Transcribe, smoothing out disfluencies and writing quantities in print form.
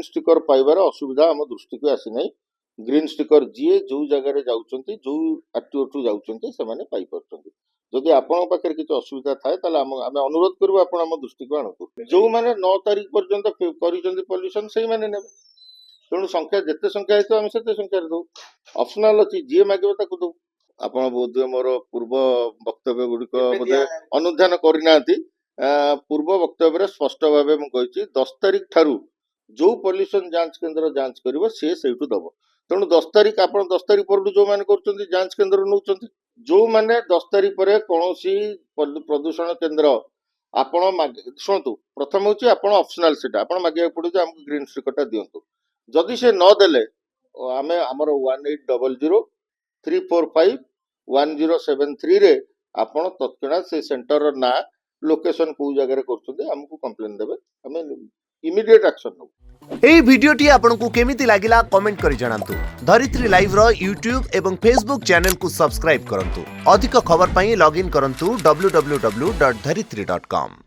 Sticker पाइबार असुविधा आम दृष्टि को आसी ना। ग्रीन स्टिकर जी जो जगार जाऊँच जो आरटीओ ठू जाऊँच से जदि आपण पाखे किसी असुविधा थाए आम अनुरोध करूँ आप दृष्टि को आणतु जो मैंने 9 तारीख पर्यंत पॉल्यूशन से मैंने ने तेणु संख्या जिते संख्या है आम से संख्या दो ऑप्शनल अच्छी जी मागे दो आप बोध मोर पूर्व वक्तव्य गुड़िक बोधे अनुधान करना पूर्व वक्तव्य स्पष्ट भाव मुझे 10 तारीख ठारू जो पॉल्यूशन जांच केन्द्र जांच कर सी से दब तेणु 10 तारीख आप 10 तारीख पर जो मैंने कर जांच केन्द्र नौ जो मैंने 10 तारीख पर कौन प्रदूषण केन्द्र आपण शुणु प्रथम हूँ आप ऑप्शनल से मागे पड़े आमको ग्रीन स्टिकर दिंतु जदि से नदेले आम आमर 180034511073 रे आपण तत्क्षणात से सेंटर ना लोकेशन को जगह करमको कंप्लेन देवे आम इमिडिएट एक्शन नौ। एई भिडियोटी आपनकु केमिति लागिला कमेंट करि जणांतु। धरित्री लाइव रो यूट्यूब एवं फेसबुक चैनल को सब्सक्राइब करंतु। अधिक खबर पई लॉगिन करंतु www.dharitri.com।